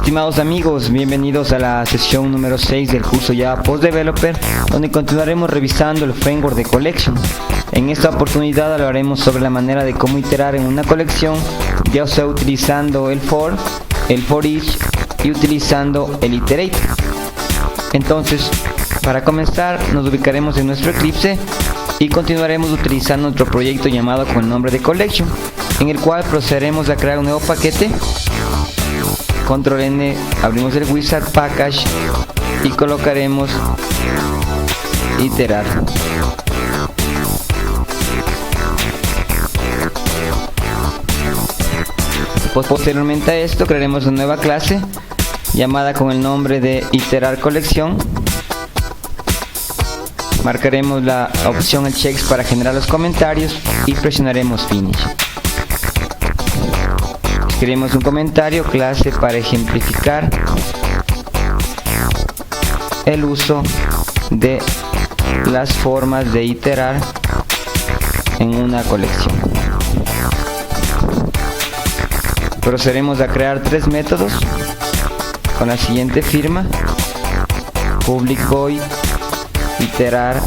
Estimados amigos, bienvenidos a la sesión número 6 del curso Java Post Developer, donde continuaremos revisando el framework de Collection. En esta oportunidad hablaremos sobre la manera de cómo iterar en una colección, ya sea utilizando el for each y utilizando el iterate. Entonces, para comenzar, nos ubicaremos en nuestro Eclipse y continuaremos utilizando nuestro proyecto llamado con el nombre de Collection, en el cual procederemos a crear un nuevo paquete. Control N, abrimos el Wizard Package y colocaremos iterar. Posteriormente a esto crearemos una nueva clase llamada con el nombre de iterar colección. Marcaremos la opción el checks para generar los comentarios y presionaremos finish. Escribimos un comentario, clase para ejemplificar el uso de las formas de iterar en una colección. Procederemos a crear tres métodos con la siguiente firma: public void iterar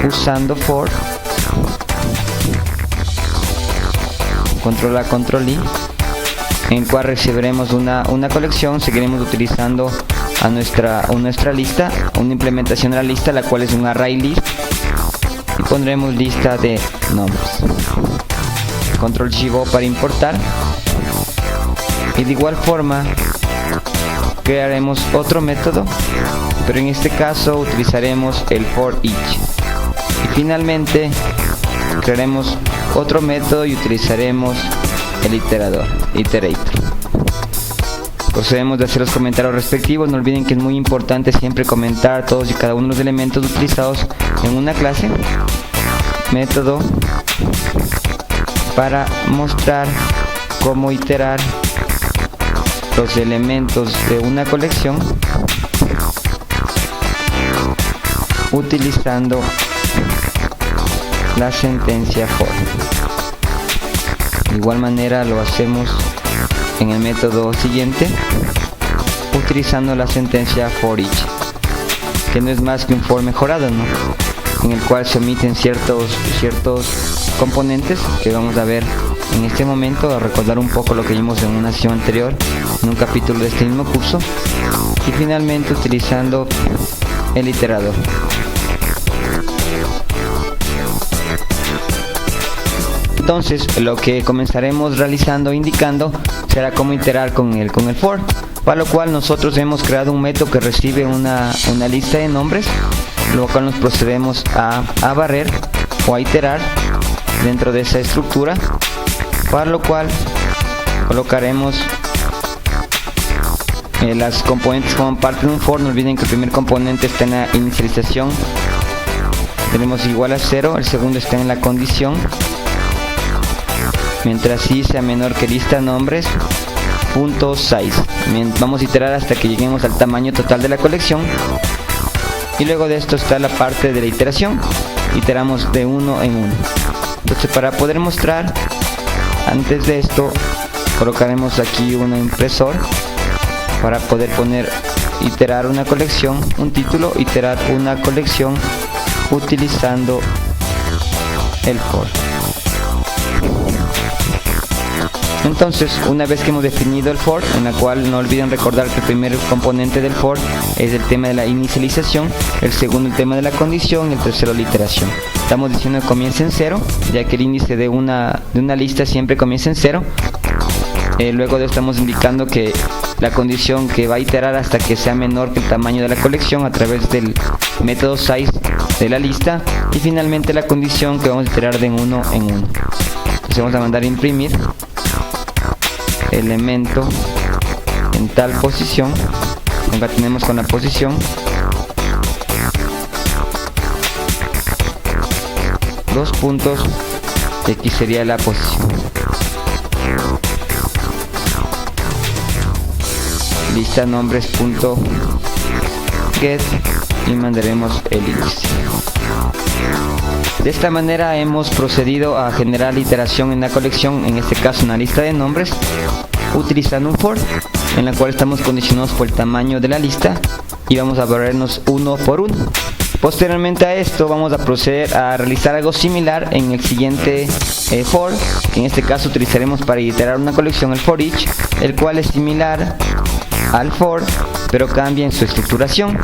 usando for, control A, control I, en el cual recibiremos una colección. Seguiremos utilizando a nuestra lista, una implementación de la lista, la cual es un array list, y pondremos lista de nombres. Control Shift para importar, y de igual forma crearemos otro método, pero en este caso utilizaremos el for each, y finalmente crearemos otro método y utilizaremos el iterador, iterator. Procedemos de hacer los comentarios respectivos. No olviden que es muy importante siempre comentar todos y cada uno de los elementos utilizados en una clase. Método para mostrar cómo iterar los elementos de una colección utilizando la sentencia for. De igual manera lo hacemos en el método siguiente utilizando la sentencia for each, que no es más que un for mejorado, ¿no? En el cual se omiten ciertos componentes que vamos a ver en este momento, a recordar un poco lo que vimos en una sesión anterior, en un capítulo de este mismo curso, y finalmente utilizando el iterador. Entonces, lo que comenzaremos realizando, indicando, será cómo iterar con el for, para lo cual nosotros hemos creado un método que recibe una lista de nombres, lo cual nos procedemos a barrer o a iterar dentro de esa estructura, para lo cual colocaremos las componentes como parte de un for. No olviden que el primer componente está en la inicialización, tenemos igual a 0, el segundo está en la condición, mientras i sea menor que lista de nombres, punto size. Vamos a iterar hasta que lleguemos al tamaño total de la colección, y luego de esto está la parte de la iteración, iteramos de uno en uno. Entonces, para poder mostrar, antes de esto colocaremos aquí un impresor para poder poner iterar una colección, un título, iterar una colección utilizando el for. Entonces, una vez que hemos definido el for, en la cual no olviden recordar que el primer componente del for es el tema de la inicialización, el segundo el tema de la condición, y el tercero la iteración. Estamos diciendo que comienza en 0, ya que el índice de una lista siempre comienza en 0. Luego de esto estamos indicando que la condición que va a iterar hasta que sea menor que el tamaño de la colección a través del método size de la lista, y finalmente la condición que vamos a iterar de uno en uno. Entonces vamos a mandar a imprimir elemento en tal posición, concatenemos con la posición, dos puntos, y aquí sería la posición. Lista nombres punto get, y mandaremos el índice. De esta manera hemos procedido a generar la iteración en la colección, en este caso una lista de nombres, utilizando un for. en la cual estamos condicionados por el tamaño de la lista y vamos a barrernos uno por uno. Posteriormente a esto vamos a proceder a realizar algo similar en el siguiente for, que en este caso utilizaremos para iterar una colección, el for each, el cual es similar al for pero cambia en su estructuración.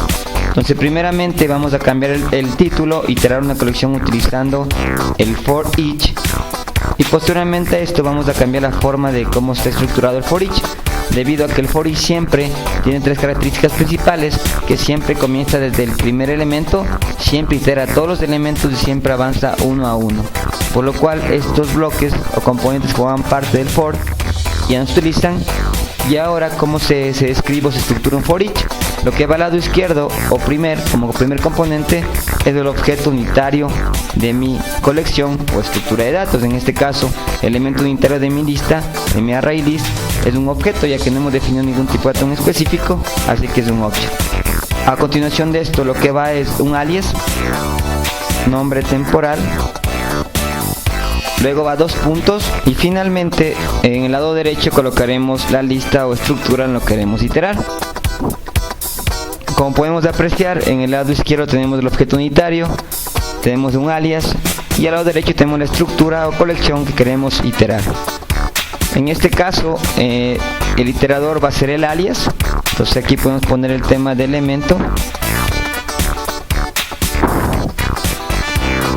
Entonces primeramente vamos a cambiar el título, iterar una colección utilizando el for each, y posteriormente a esto vamos a cambiar la forma de cómo está estructurado el for each, debido a que el for each siempre tiene tres características principales, que siempre comienza desde el primer elemento, siempre itera todos los elementos y siempre avanza uno a uno, por lo cual estos bloques o componentes que forman parte del for ya no se utilizan. Y ahora, ¿cómo se escribe o se estructura un for each? Lo que va al lado izquierdo o como primer componente es el objeto unitario de mi colección o estructura de datos. En este caso, el elemento unitario de mi lista, de mi array list, es un objeto, ya que no hemos definido ningún tipo de dato en específico, así que es un object. A continuación de esto, lo que va es un alias, nombre temporal, luego va dos puntos y finalmente en el lado derecho colocaremos la lista o estructura en lo que queremos iterar. Como podemos apreciar, en el lado izquierdo tenemos el objeto unitario, tenemos un alias y al lado derecho tenemos la estructura o colección que queremos iterar. En este caso el iterador va a ser el alias, entonces aquí podemos poner el tema de elemento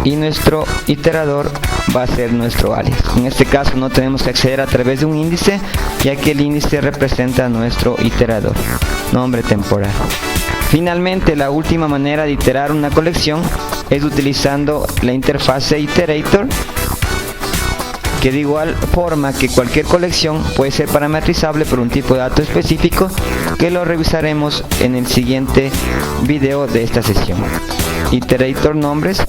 y nuestro iterador va a ser nuestro alias. En este caso no tenemos que acceder a través de un índice, ya que el índice representa nuestro iterador, nombre temporal. Finalmente, la última manera de iterar una colección es utilizando la interfase iterator, que de igual forma que cualquier colección puede ser parametrizable por un tipo de dato específico, que lo revisaremos en el siguiente video de esta sesión. Iterator nombres.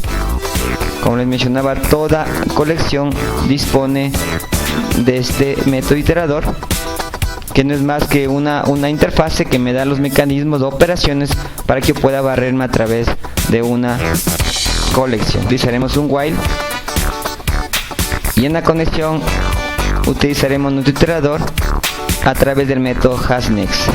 Como les mencionaba, toda colección dispone de este método iterador, que no es más que una interfase que me da los mecanismos de operaciones para que pueda barrerme a través de una colección. Utilizaremos un while y en la conexión utilizaremos nuestro iterador a través del método hasNext.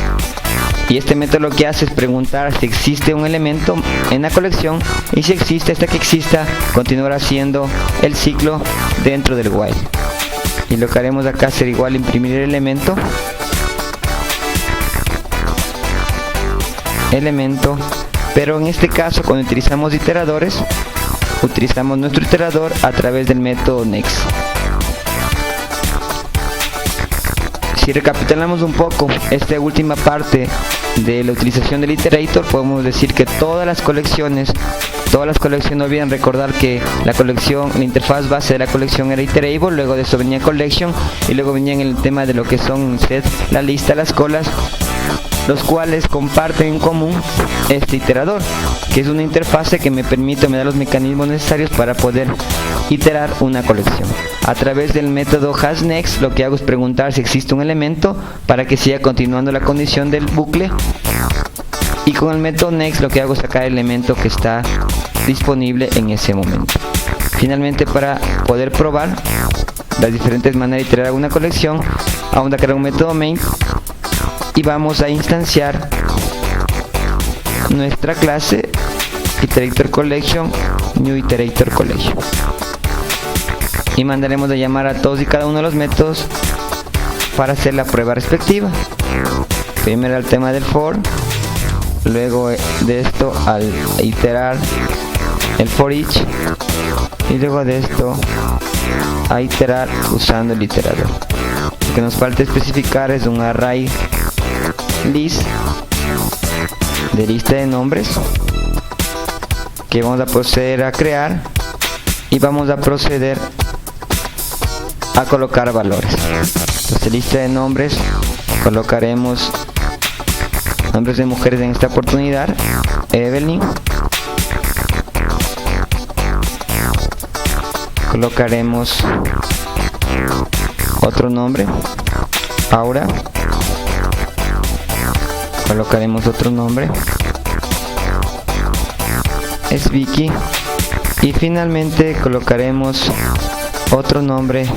Y este método lo que hace es preguntar si existe un elemento en la colección, y si existe, hasta que exista, continuará haciendo el ciclo dentro del while. Y lo que haremos acá será igual imprimir el elemento, pero en este caso cuando utilizamos iteradores, utilizamos nuestro iterador a través del método next. Si recapitulamos un poco esta última parte de la utilización del iterator, podemos decir que todas las colecciones no olviden recordar que la interfaz base de la colección era iterable, luego de eso venía collection y luego venía en el tema de lo que son set, la lista, las colas, los cuales comparten en común este iterador, que es una interfase que me da los mecanismos necesarios para poder iterar una colección. A través del método hasNext lo que hago es preguntar si existe un elemento para que siga continuando la condición del bucle, y con el método next lo que hago es sacar el elemento que está disponible en ese momento. Finalmente, para poder probar las diferentes maneras de iterar una colección, vamos a crear un método main y vamos a instanciar nuestra clase iterator collection, new iterator collection, y mandaremos a llamar a todos y cada uno de los métodos para hacer la prueba respectiva. Primero al tema del for, luego de esto al iterar el for each, y luego de esto a iterar usando el iterador. Lo que nos falta especificar es un array list de lista de nombres que vamos a proceder a crear, y vamos a proceder a colocar valores. Entonces, lista de nombres, colocaremos nombres de mujeres en esta oportunidad, Evelyn. Colocaremos otro nombre, Aura. Colocaremos otro nombre, es Vicky. Y finalmente colocaremos otro nombre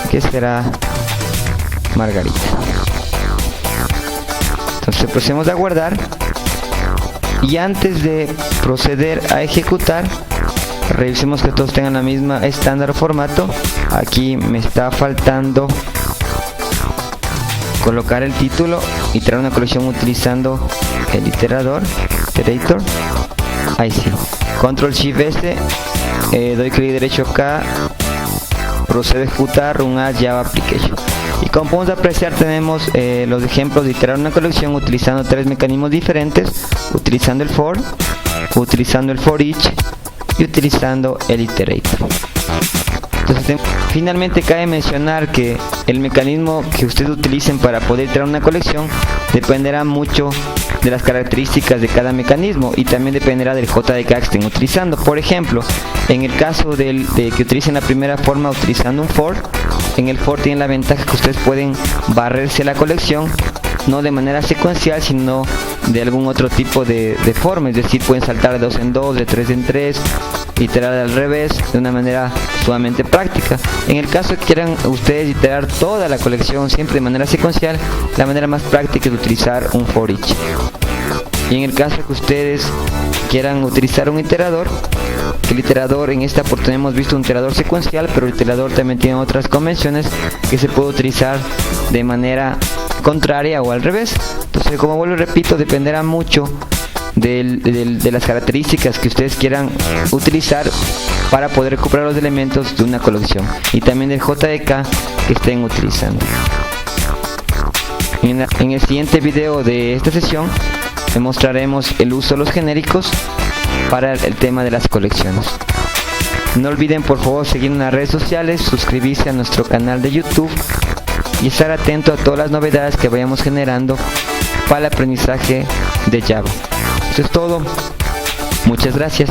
que será Margarita. Entonces procedemos a guardar, y antes de proceder a ejecutar, revisemos que todos tengan la misma estándar o formato. Aquí me está faltando colocar el título y traer una colección utilizando el iterator. Ahí sí, control shift S, doy clic derecho acá, procedo a ejecutar run as Java application. Y como podemos apreciar, tenemos los ejemplos de iterar una colección utilizando tres mecanismos diferentes, utilizando el for, utilizando el for each y utilizando el iterator. Entonces, finalmente cabe mencionar que el mecanismo que ustedes utilicen para poder iterar una colección dependerá mucho de las características de cada mecanismo, y también dependerá del JDK que estén utilizando. Por ejemplo, en el caso de que utilicen la primera forma utilizando un for, en el for tienen la ventaja que ustedes pueden barrerse la colección, no de manera secuencial, sino de algún otro tipo de forma, es decir, pueden saltar de 2 en 2, de 3 en 3, iterar al revés, de una manera sumamente práctica. En el caso que quieran ustedes iterar toda la colección siempre de manera secuencial, la manera más práctica es utilizar un for each. Y en el caso que ustedes quieran utilizar un iterador, el iterador, en esta oportunidad hemos visto un iterador secuencial, pero el iterador también tiene otras convenciones que se puede utilizar de manera contraria o al revés. Entonces, como vuelvo y repito, dependerá mucho de las características que ustedes quieran utilizar para poder recuperar los elementos de una colección, y también del JDK que estén utilizando. En el siguiente video de esta sesión demostraremos el uso de los genéricos para el tema de las colecciones. No olviden por favor seguirnos en las redes sociales, suscribirse a nuestro canal de YouTube y estar atento a todas las novedades que vayamos generando para el aprendizaje de Java. Eso es todo. Muchas gracias.